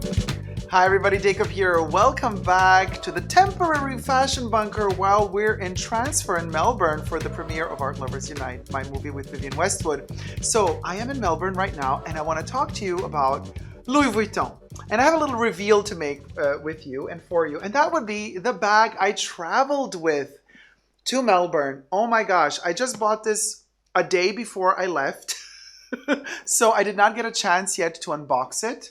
Hi everybody, Dacob here. Welcome back to the temporary fashion bunker while we're in transfer in Melbourne for the premiere of Art Lovers Unite, my movie with Vivienne Westwood. So I am in Melbourne right now and I want to talk to you about Louis Vuitton. And I have a little reveal to make with you and for you, and that would be the bag I traveled with to Melbourne. Oh my gosh, I just bought this a day before I left. So I did not get a chance yet to unbox it.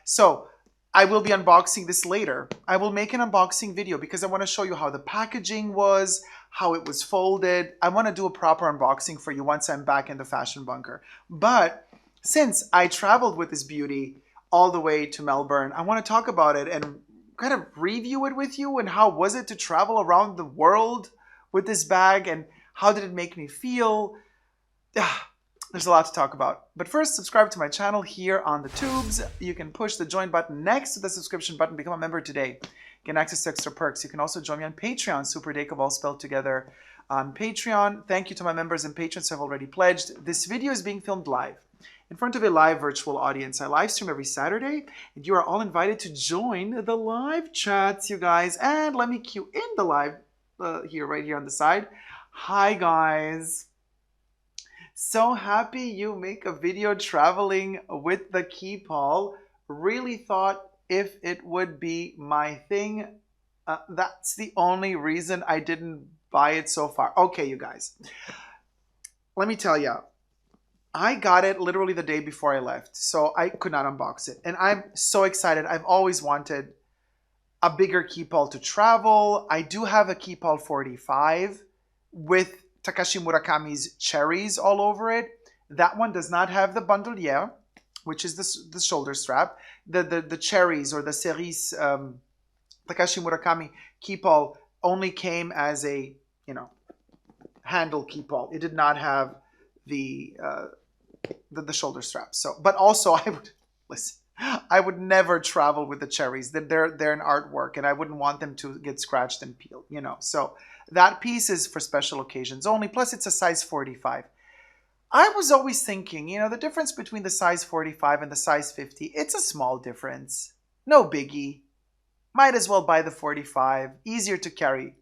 So I will be unboxing this later. I will make an unboxing video because I want to show you how the packaging was, how it was folded. I want to do a proper unboxing for you once I'm back in the fashion bunker. But since I traveled with this beauty all the way to Melbourne, I want to talk about it and kind of review it with you. And how was it to travel around the world with this bag, and how did it make me feel? There's a lot to talk about. But first, subscribe to my channel here on the tubes. You can push the join button next to the subscription button. Become a member today. Get access to extra perks. You can also join me on Patreon, superdacob all spelled together on Patreon. Thank you to my members and patrons who have already pledged. This video is being filmed live in front of a live virtual audience. I live stream every Saturday, and you are all invited to join the live chats, you guys. And let me cue in the live right here on the side. Hi, guys. So happy you make a video traveling with the Keepall. Really thought if it would be my thing. That's the only reason I didn't buy it so far. Okay, you guys. Let me tell you. I got it literally the day before I left, so I could not unbox it. And I'm so excited. I've always wanted a bigger Keepall to travel. I do have a Keepall 45 with Takashi Murakami's cherries all over it. That one does not have the bandolier, which is the shoulder strap. The cherries or the cerise Takashi Murakami Keepall only came as a handle Keepall. It did not have the shoulder strap. So, but also I would listen. I would never travel with the cherries. They're an artwork, and I wouldn't want them to get scratched and peeled. So. That piece is for special occasions only, plus it's a size 45. I was always thinking, the difference between the size 45 and the size 50, it's a small difference. No biggie. Might as well buy the 45, easier to carry.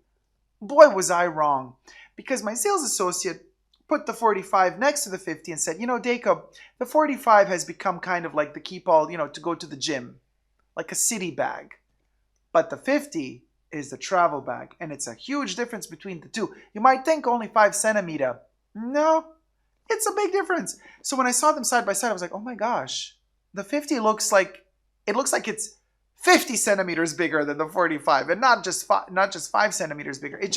Boy, was I wrong, because my sales associate put the 45 next to the 50 and said, Dacob, the 45 has become kind of like the Keepall, to go to the gym, like a city bag. But the 50 is the travel bag, and it's a huge difference between the two. You might think only 5 centimeters. No, it's a big difference. So when I saw them side by side, I was like, oh my gosh, the 50 looks like it's 50 centimeters bigger than the 45, and not just 5 centimeters bigger. It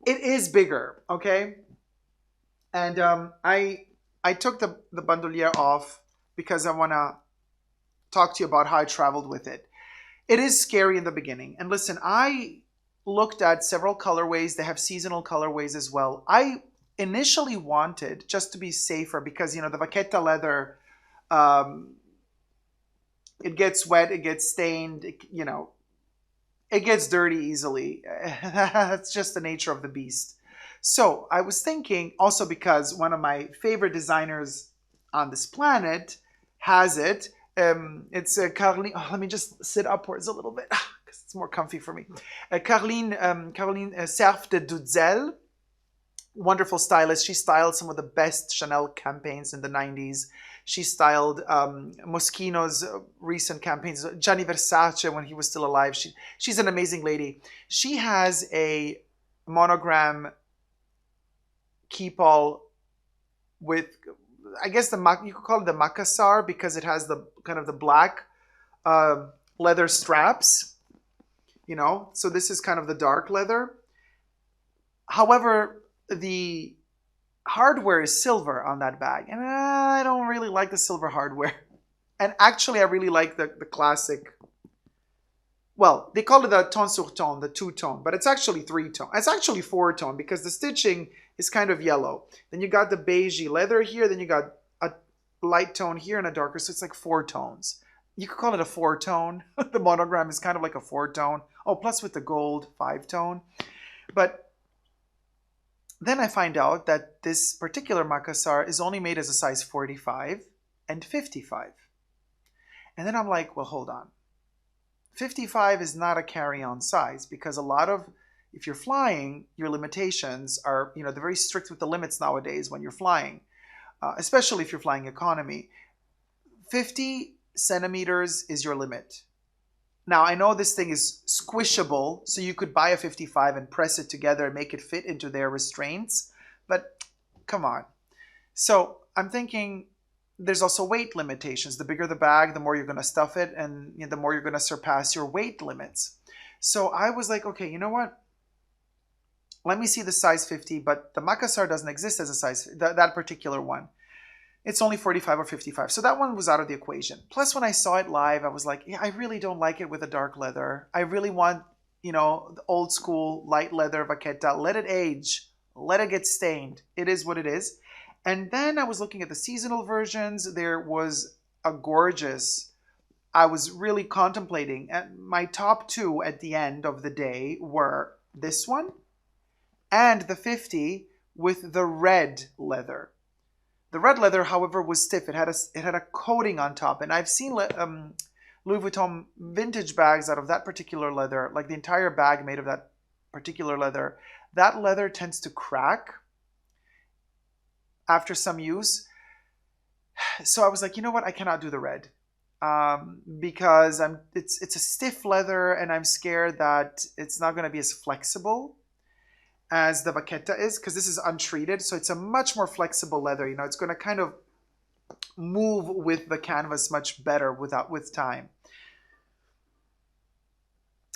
is bigger, okay? And I took the bandolier off because I want to talk to you about how I traveled with it. It is scary in the beginning. And listen, I looked at several colorways. They have seasonal colorways as well. I initially wanted, just to be safer, because, the vaqueta leather, it gets wet, it gets stained, it gets dirty easily. That's just the nature of the beast. So I was thinking, also because one of my favorite designers on this planet has it, it's Caroline. Oh, let me just sit upwards a little bit because it's more comfy for me. Caroline Cerf de Dutzel, wonderful stylist. She styled some of the best Chanel campaigns in the 90s. She styled Moschino's recent campaigns, Gianni Versace when he was still alive. She's an amazing lady. She has a monogram Keepall with, I guess you could call it the Macassar, because it has the kind of the black leather straps, so this is kind of the dark leather. However, the hardware is silver on that bag, and I don't really like the silver hardware. And actually, I really like the classic. Well, they call it the ton sur ton, the 2-tone, but it's actually 3-tone. It's actually 4-tone because the stitching is kind of yellow. Then you got the beigey leather here. Then you got a light tone here and a darker. So it's like 4 tones. You could call it a 4-tone. The monogram is kind of like a 4-tone. Oh, plus with the gold 5-tone. But then I find out that this particular Macassar is only made as a size 45 and 55. And then I'm like, well, hold on. 55 is not a carry-on size because a lot of, if you're flying, your limitations are, they're very strict with the limits nowadays when you're flying, especially if you're flying economy. 50 centimeters is your limit. Now, I know this thing is squishable, so you could buy a 55 and press it together and make it fit into their restraints, but come on. So I'm thinking there's also weight limitations. The bigger the bag, the more you're going to stuff it, and the more you're going to surpass your weight limits. So I was like, okay, you know what? Let me see the size 50, but the Makassar doesn't exist as a size, that particular one. It's only 45 or 55. So that one was out of the equation. Plus, when I saw it live, I was like, yeah, I really don't like it with a dark leather. I really want, the old school light leather vaqueta. Let it age. Let it get stained. It is what it is. And then I was looking at the seasonal versions. There was a gorgeous, I was really contemplating. And my top two at the end of the day were this one and the 50 with the red leather. The red leather, however, was stiff. It had a coating on top. And I've seen Louis Vuitton vintage bags out of that particular leather, like the entire bag made of that particular leather. That leather tends to crack after some use. So I was like, you know what? I cannot do the red because it's a stiff leather and I'm scared that it's not going to be as flexible as the vaqueta is, because this is untreated, so it's a much more flexible leather. It's going to kind of move with the canvas much better with time.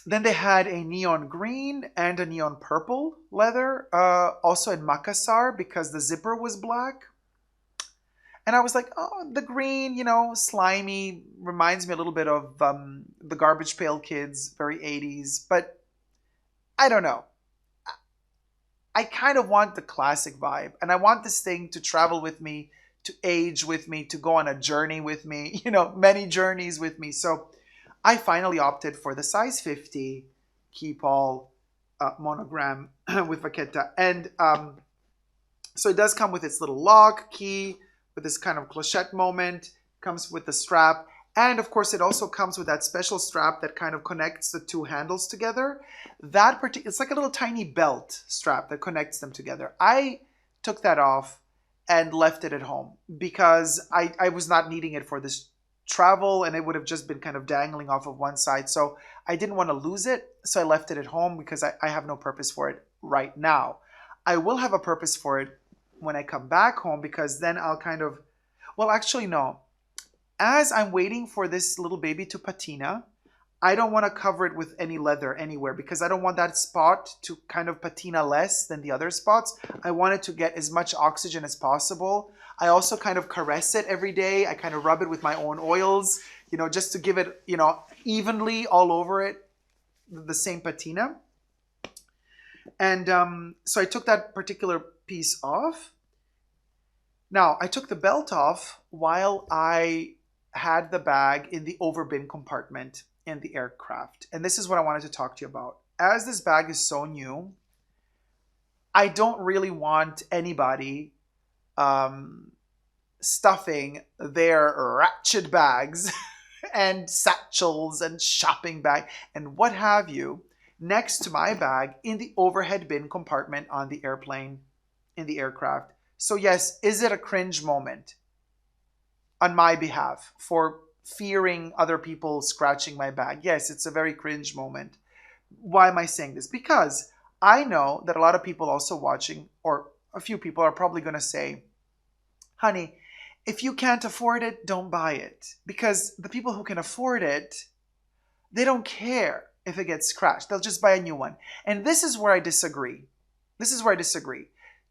Then they had a neon green and a neon purple leather, also in Makassar because the zipper was black. And I was like, oh, the green, slimy, reminds me a little bit of the Garbage Pail Kids, very 80s, but I don't know. I kind of want the classic vibe, and I want this thing to travel with me, to age with me, to go on a journey with me, many journeys with me. So I finally opted for the size 50 Keepall monogram with vaqueta. And so it does come with its little lock key, with this kind of clochette moment, comes with the strap. And of course, it also comes with that special strap that kind of connects the two handles together. It's like a little tiny belt strap that connects them together. I took that off and left it at home because I was not needing it for this travel, and it would have just been kind of dangling off of one side. So I didn't want to lose it. So I left it at home because I have no purpose for it right now. I will have a purpose for it when I come back home, because then I'll actually no. As I'm waiting for this little baby to patina, I don't want to cover it with any leather anywhere because I don't want that spot to kind of patina less than the other spots. I want it to get as much oxygen as possible. I also kind of caress it every day. I kind of rub it with my own oils, just to give it, evenly all over it, the same patina. And so I took that particular piece off. Now, I took the belt off while I had the bag in the overbin compartment in the aircraft. And this is what I wanted to talk to you about. As this bag is so new, I don't really want anybody stuffing their ratchet bags and satchels and shopping bag and what have you next to my bag in the overhead bin compartment on the airplane, in the aircraft. So yes, is it a cringe moment on my behalf for fearing other people scratching my bag? Yes, it's a very cringe moment. Why am I saying this? Because I know that a lot of people also watching, or a few people, are probably going to say, honey, if you can't afford it, don't buy it. Because the people who can afford it, they don't care if it gets scratched. They'll just buy a new one. And this is where I disagree.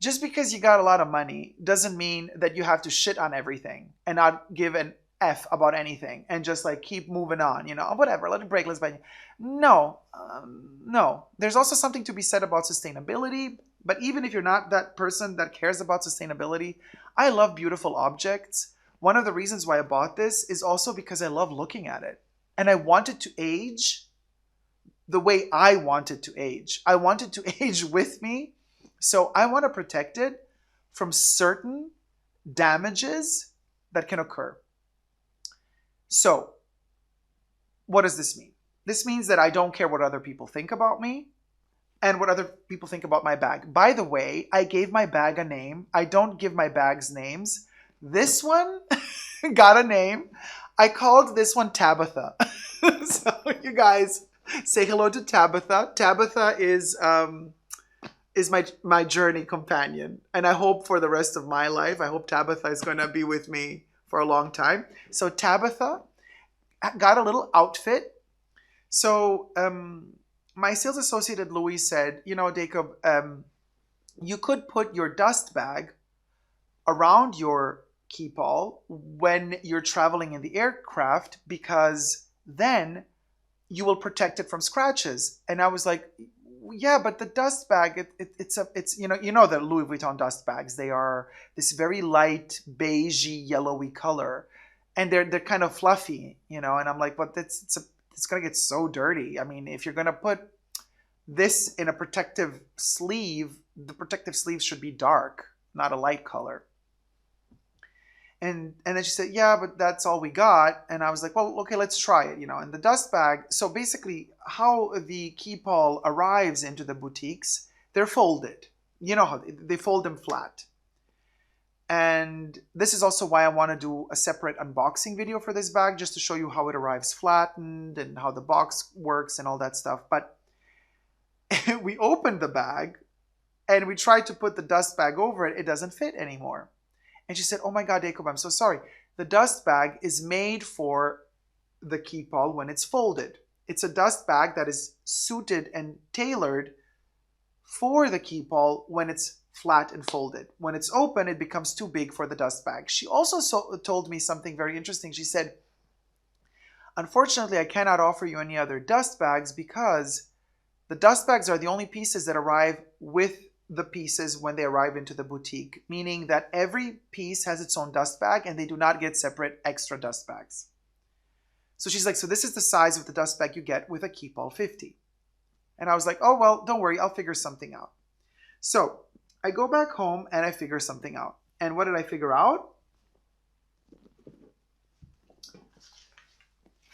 Just because you got a lot of money doesn't mean that you have to shit on everything and not give an F about anything and just like keep moving on, whatever, let it break, let's buy. No. There's also something to be said about sustainability. But even if you're not that person that cares about sustainability, I love beautiful objects. One of the reasons why I bought this is also because I love looking at it. And I want it to age the way I want it to age. I want it to age with me. So I want to protect it from certain damages that can occur. So what does this mean? This means that I don't care what other people think about me and what other people think about my bag. By the way, I gave my bag a name. I don't give my bags names. This one got a name. I called this one Tabitha. So you guys say hello to Tabitha. Tabitha is my journey companion. And I hope for the rest of my life, I hope Tabitha is going to be with me for a long time. So Tabitha got a little outfit. So my sales associate at Louis said, you know, Dacob, you could put your dust bag around your Keepall when you're traveling in the aircraft, because then you will protect it from scratches. And I was like, yeah, but the dust bag, it's you know the Louis Vuitton dust bags, they are this very light beigey yellowy color, and they're kind of fluffy, you know. And I'm like, but it's gonna get so dirty. I mean, if you're gonna put this in a protective sleeve, the protective sleeve should be dark, not a light color. And then she said, yeah, but that's all we got. And I was like, well, okay, let's try it, you know. And the dust bag, so basically how the Keepall arrives into the boutiques, they're folded. You know how they fold them flat. And this is also why I want to do a separate unboxing video for this bag, just to show you how it arrives flattened and how the box works and all that stuff. But we opened the bag and we tried to put the dust bag over it. It doesn't fit anymore. And she said, oh my God, Dacob, I'm so sorry. The dust bag is made for the Keepall when it's folded. It's a dust bag that is suited and tailored for the Keepall when it's flat and folded. When it's open, it becomes too big for the dust bag. She also told me something very interesting. She said, unfortunately, I cannot offer you any other dust bags because the dust bags are the only pieces that arrive with the pieces when they arrive into the boutique, meaning that every piece has its own dust bag and they do not get separate extra dust bags. So she's like, so this is the size of the dust bag you get with a Keepall 50. And I was like, oh, well, don't worry, I'll figure something out. So I go back home and I figure something out. And what did I figure out?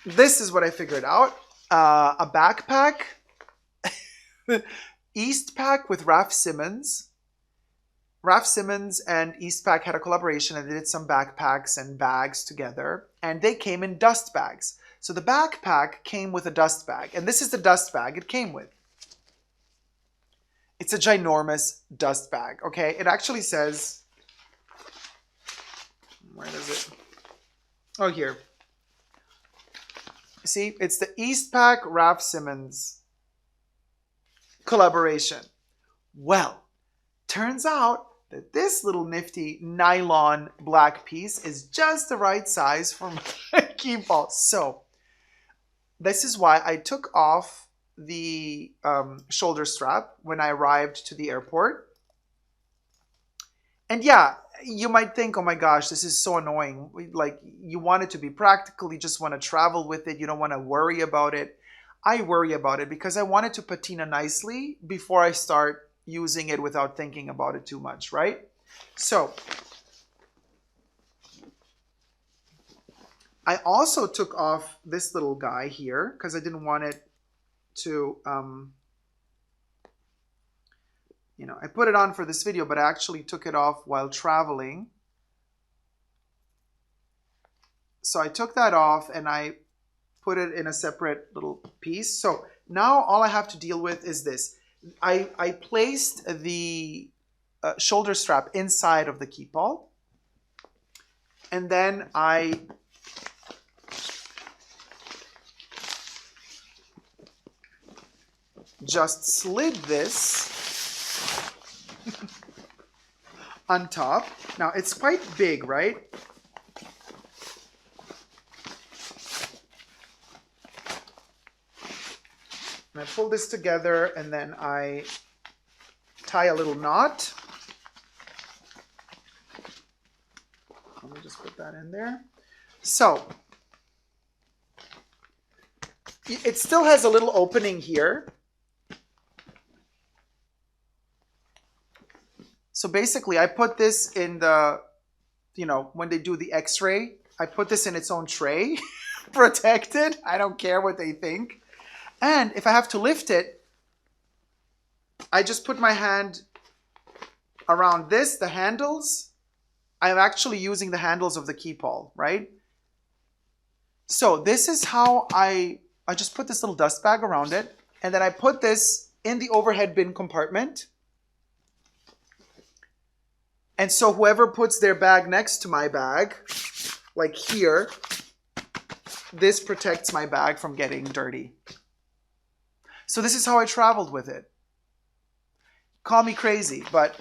This is what I figured out. A backpack. Eastpak with Raf Simons. Raf Simons and Eastpak had a collaboration and they did some backpacks and bags together, and they came in dust bags. So the backpack came with a dust bag, and this is the dust bag it came with. It's a ginormous dust bag, okay? It actually says, where is it? Oh, here. See, it's the Eastpak Raf Simons collaboration. Well, turns out that this little nifty nylon black piece is just the right size for my Keepall. So this is why I took off the shoulder strap when I arrived to the airport. And yeah, you might think, oh my gosh, this is so annoying. Like, you want it to be practical, you just want to travel with it, you don't want to worry about it. I worry about it because I want it to patina nicely before I start using it without thinking about it too much, right? So I also took off this little guy here because I didn't want it to, you know, I put it on for this video, but I actually took it off while traveling. So I took that off and I put it in a separate little piece. So now all I have to deal with is this. I placed the shoulder strap inside of the Keepall, and then I just slid this on top. Now it's quite big, right? And I pull this together and then I tie a little knot. Let me just put that in there. So it still has a little opening here. So basically I put this in the, you know, when they do the x-ray, I put this in its own tray. protected. I don't care what they think. And if I have to lift it, I just put my hand around this, the handles. I'm actually using the handles of the Keepall, right? So this is how I just put this little dust bag around it. And then I put this in the overhead bin compartment. And so whoever puts their bag next to my bag, like here, this protects my bag from getting dirty. So this is how I traveled with it. Call me crazy, but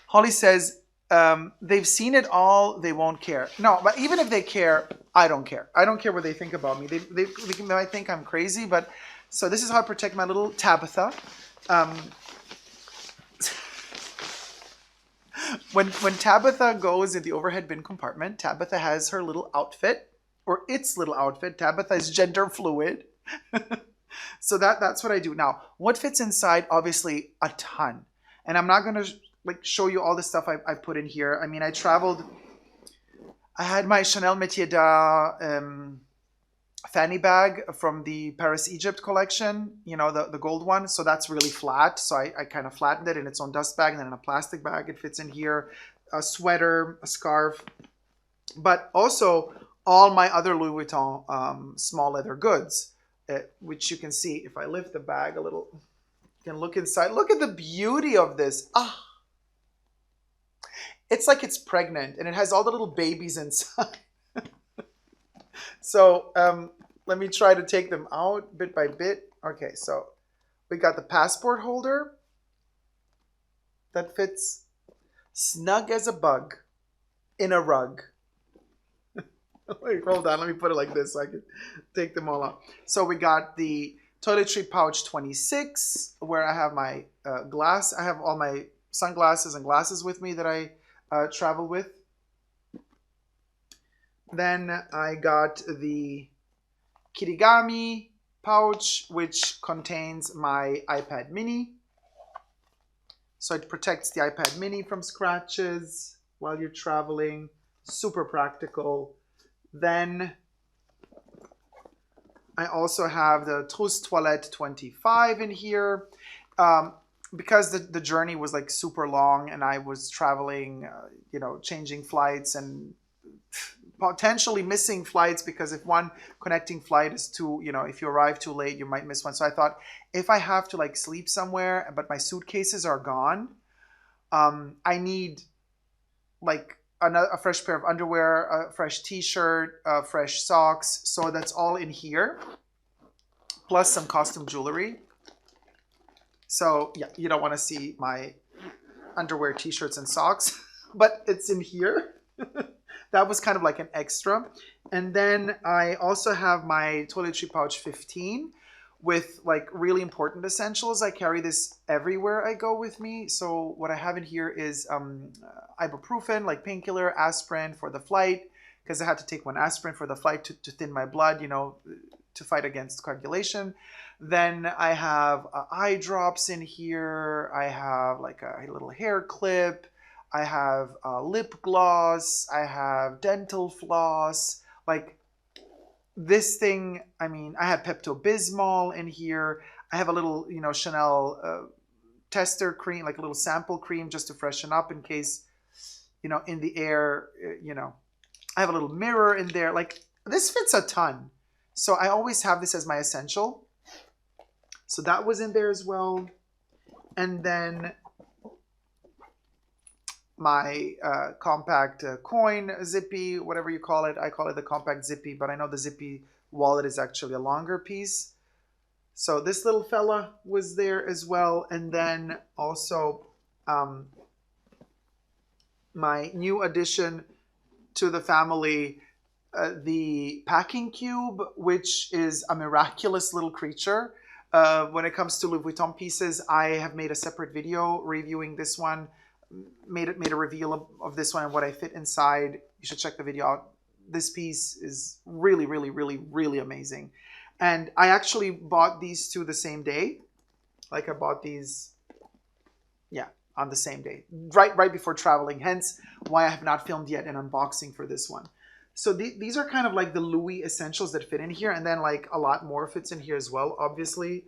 Holly says, they've seen it all, they won't care. No, but even if they care, I don't care. I don't care what they think about me. They might think I'm crazy, but so this is how I protect my little Tabitha. When Tabitha goes in the overhead bin compartment, Tabitha has her little outfit, or its little outfit. Tabitha is gender fluid. So that's what I do. Now, what fits inside? Obviously, a ton. And I'm not going to like show you all the stuff I put in here. I mean, I traveled. I had my Chanel Métier d'Art fanny bag from the Paris Egypt collection, you know, the gold one. So that's really flat. So I kind of flattened it in its own dust bag, and then in a plastic bag it fits in here. A sweater, a scarf, but also all my other Louis Vuitton small leather goods, which you can see if I lift the bag a little. You can look inside. Look at the beauty of this. Ah, it's like it's pregnant and it has all the little babies inside. So let me try to take them out bit by bit. Okay, so we got the passport holder that fits snug as a bug in a rug. Wait, hold on, let me put it like this so I can take them all out. So we got the Toiletry Pouch 26, where I have my glass. I have all my sunglasses and glasses with me that I travel with. Then I got the Kirigami pouch, which contains my iPad mini. So it protects the iPad mini from scratches while you're traveling. Super practical. Then I also have the Trousse Toilette 25 in here. Because the journey was like super long and I was traveling, changing flights and potentially missing flights, because if one connecting flight is too, if you arrive too late, you might miss one. So I thought, if I have to like sleep somewhere, but my suitcases are gone, I need like a fresh pair of underwear, a fresh t-shirt, fresh socks. So that's all in here, plus some costume jewelry. So yeah, you don't want to see my underwear, t-shirts, and socks, but it's in here. That was kind of like an extra. And then I also have my Toiletry Pouch 15 with like really important essentials. I carry this everywhere I go with me. So what I have in here is ibuprofen, like painkiller, aspirin for the flight, because I had to take one aspirin for the flight to thin my blood, to fight against coagulation. Then I have eye drops in here. I have like a little hair clip. I have lip gloss. I have dental floss. Like this thing, I mean, I have Pepto-Bismol in here. I have a little, Chanel tester cream, like a little sample cream just to freshen up in case, in the air, I have a little mirror in there. Like this fits a ton. So I always have this as my essential. So that was in there as well. And then my compact coin zippy, whatever you call it. I call it the compact zippy, but I know the zippy wallet is actually a longer piece. So this little fella was there as well. And then also my new addition to the family, the packing cube, which is a miraculous little creature. When it comes to Louis Vuitton pieces, I have made a separate video reviewing this one. Made a reveal of this one and what I fit inside. You should check the video out. This piece is really, really, really, really amazing. And I actually bought these two the same day. Like I bought these, yeah, on the same day, right before traveling. Hence why I have not filmed yet an unboxing for this one. So these are kind of like the Louis essentials that fit in here, and then like a lot more fits in here as well, obviously.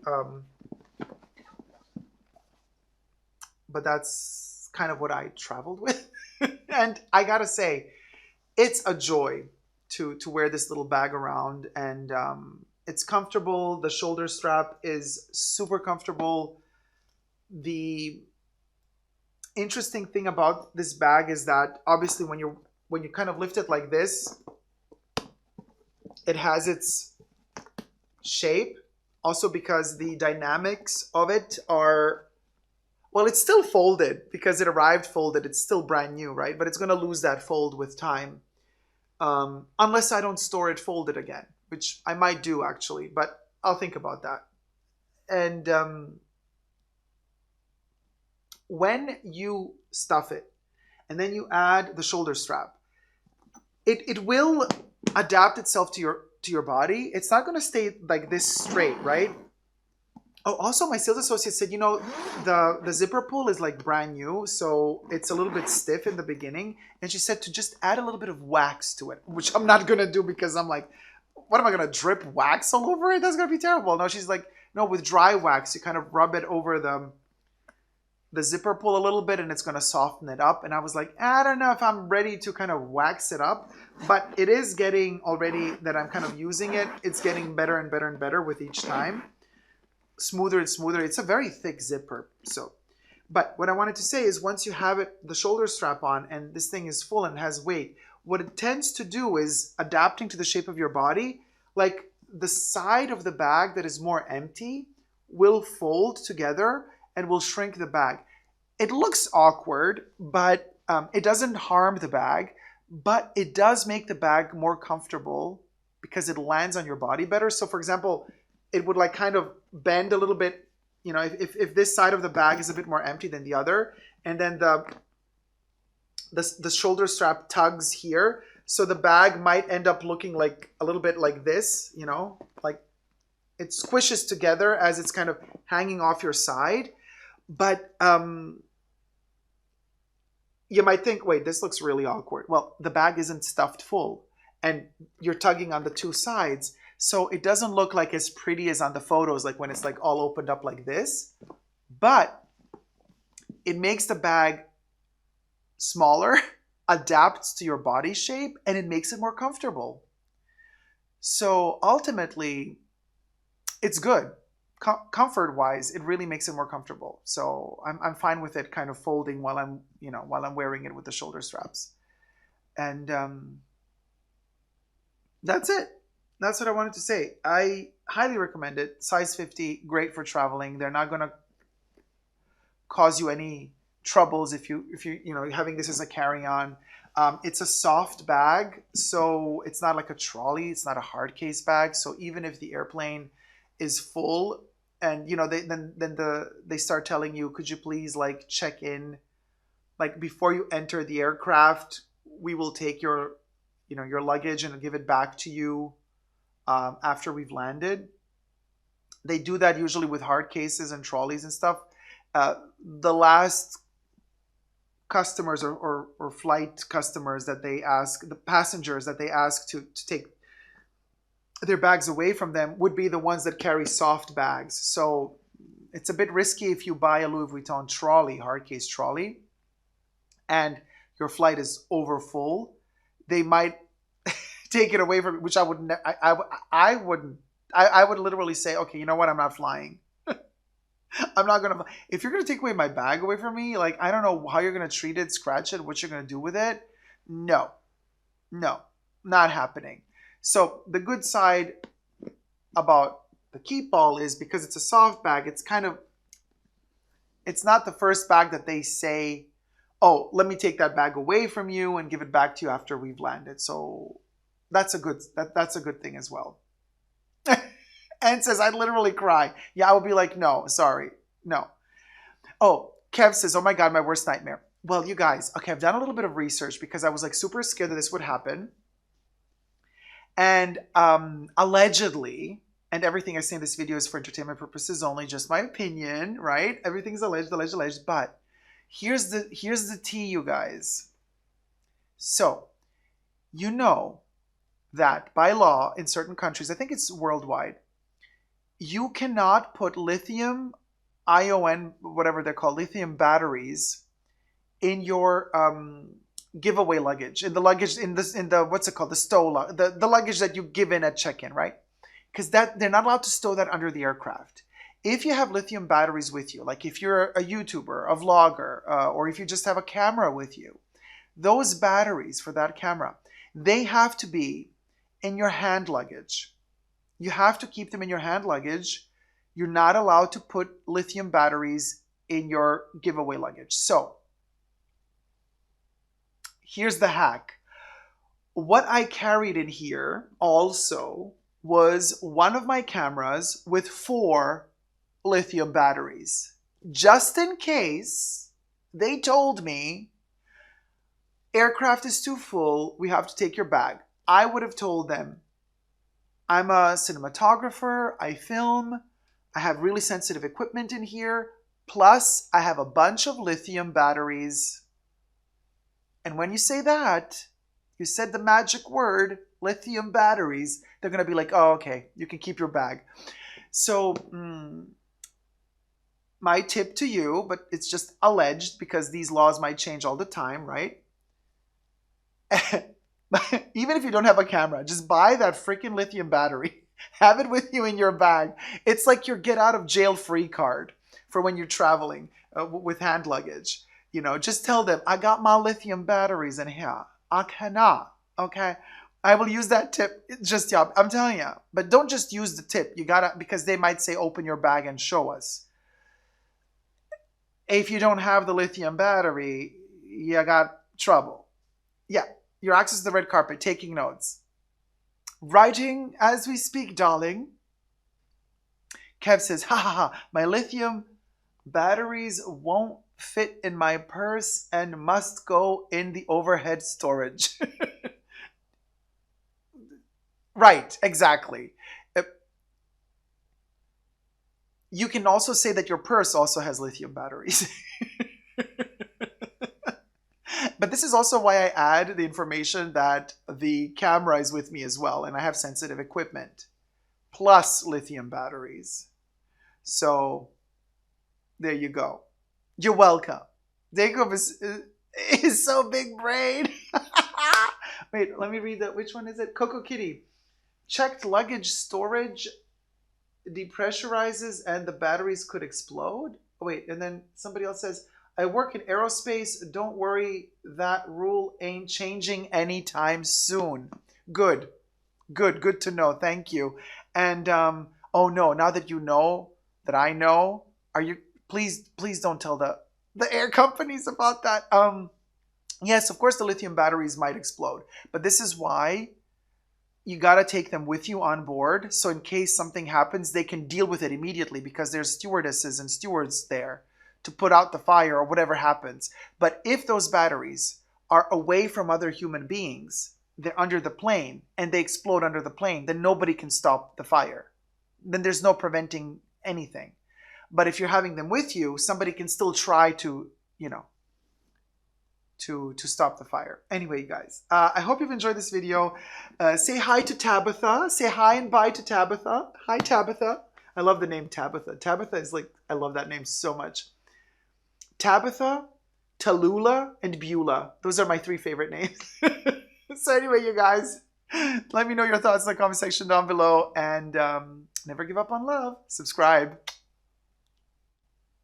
But that's kind of what I traveled with. And I gotta say, it's a joy to wear this little bag around, and it's comfortable. The shoulder strap is super comfortable. The interesting thing about this bag is that obviously when you kind of lift it like this, it has its shape. Also because the dynamics of it are, well, it's still folded because it arrived folded. It's still brand new, right? But it's going to lose that fold with time. Unless I don't store it folded again, which I might do actually, but I'll think about that. And when you stuff it and then you add the shoulder strap, it will adapt itself to your body. It's not going to stay like this straight, right? Oh, also my sales associate said, you know, the zipper pull is like brand new, so it's a little bit stiff in the beginning. And she said to just add a little bit of wax to it, which I'm not going to do because I'm like, what am I going to drip wax all over it? That's going to be terrible. No, she's like, no, with dry wax, you kind of rub it over the zipper pull a little bit and it's going to soften it up. And I was like, I don't know if I'm ready to kind of wax it up, but it is getting already that I'm kind of using it. It's getting better and better and better with each time. Smoother and smoother. It's a very thick zipper. So, but what I wanted to say is once you have it, the shoulder strap on and this thing is full and has weight, what it tends to do is adapting to the shape of your body, like the side of the bag that is more empty will fold together and will shrink the bag. It looks awkward, but it doesn't harm the bag, but it does make the bag more comfortable because it lands on your body better. So for example, it would like kind of bend a little bit, you know, if this side of the bag is a bit more empty than the other, and then the shoulder strap tugs here, so the bag might end up looking like a little bit like this, you know, like it squishes together as it's kind of hanging off your side. But you might think, wait, this looks really awkward. Well, the bag isn't stuffed full and you're tugging on the two sides. So it doesn't look like as pretty as on the photos, like when it's like all opened up like this, but it makes the bag smaller, adapts to your body shape, and it makes it more comfortable. So ultimately, it's good. Comfort-wise, it really makes it more comfortable. So I'm fine with it kind of folding while I'm wearing it with the shoulder straps. And that's it. That's what I wanted to say. I highly recommend it. Size 50, great for traveling. They're not going to cause you any troubles if you having this as a carry-on. It's a soft bag, so it's not like a trolley. It's not a hard case bag. So even if the airplane is full, and they start telling you, could you please like check in, like before you enter the aircraft, we will take your luggage and give it back to you. After we've landed. They do that usually with hard cases and trolleys and stuff. The last customers or flight customers that they ask, the passengers that they ask to take their bags away from them would be the ones that carry soft bags. So it's a bit risky if you buy a Louis Vuitton trolley, hard case trolley, and your flight is over full. They might take it away from me, which I wouldn't. I wouldn't. I would literally say, okay, you know what? I'm not flying. I'm not gonna. If you're gonna take away my bag away from me, like I don't know how you're gonna treat it, scratch it, what you're gonna do with it. No, not happening. So the good side about the Keepall is because it's a soft bag. It's not the first bag that they say, oh, let me take that bag away from you and give it back to you after we've landed. So that's a good thing as well. And says, I literally cry. Yeah, I would be like, no, sorry, no. Oh, Kev says, oh my God, my worst nightmare. Well, you guys, okay, I've done a little bit of research because I was like super scared that this would happen. And allegedly, and everything I say in this video is for entertainment purposes only, just my opinion, right? Everything's alleged. But here's the tea, you guys. So, you know that by law in certain countries, I think it's worldwide, you cannot put lithium ion, whatever they're called, lithium batteries in your giveaway luggage, in the luggage, in the what's it called, the stow, the luggage that you give in at check-in, right? Because that they're not allowed to stow that under the aircraft. If you have lithium batteries with you, like if you're a YouTuber, a vlogger, or if you just have a camera with you, those batteries for that camera, they have to be in your hand luggage. You have to keep them in your hand luggage. You're not allowed to put lithium batteries in your giveaway luggage. So here's the hack. What I carried in here also was one of my cameras with 4 lithium batteries. Just in case they told me, aircraft is too full, we have to take your bag. I would have told them, I'm a cinematographer, I film, I have really sensitive equipment in here, plus I have a bunch of lithium batteries. And when you say that, you said the magic word, lithium batteries, they're going to be like, oh, okay, you can keep your bag. So my tip to you, but it's just alleged because these laws might change all the time, right? Even if you don't have a camera, just buy that freaking lithium battery. Have it with you in your bag. It's like your get out of jail free card for when you're traveling with hand luggage. You know, just tell them, I got my lithium batteries in here. I cannot, okay? I will use that tip. Just, yeah, I'm telling you. But don't just use the tip. You gotta, because they might say, open your bag and show us. If you don't have the lithium battery, you got trouble. Yeah, your access to the red carpet, taking notes. Writing as we speak, darling. Kev says, ha ha ha, my lithium batteries won't fit in my purse and must go in the overhead storage. Right, exactly. You can also say that your purse also has lithium batteries. But this is also why I add the information that the camera is with me as well, and I have sensitive equipment, plus lithium batteries. So there you go. You're welcome. Dacob is so big brain. Wait, let me read that. Which one is it? Coco Kitty. Checked luggage storage depressurizes and the batteries could explode. Oh, wait, and then somebody else says, I work in aerospace. Don't worry, that rule ain't changing anytime soon. Good to know. Thank you. And oh no, now that you know that I know, are you please don't tell the air companies about that. Yes, of course the lithium batteries might explode, but this is why you got to take them with you on board, so in case something happens they can deal with it immediately, because there's stewardesses and stewards there to put out the fire or whatever happens. But if those batteries are away from other human beings, they're under the plane and they explode under the plane, then nobody can stop the fire. Then there's no preventing anything. But if you're having them with you, somebody can still try to, you know, to stop the fire. Anyway, you guys, I hope you've enjoyed this video. Say hi to Tabitha. Say hi and bye to Tabitha. Hi, Tabitha. I love the name Tabitha. Tabitha is like, I love that name so much. Tabitha, Tallulah, and Beulah. Those are my 3 favorite names. So anyway, you guys, let me know your thoughts in the comment section down below. And never give up on love. Subscribe.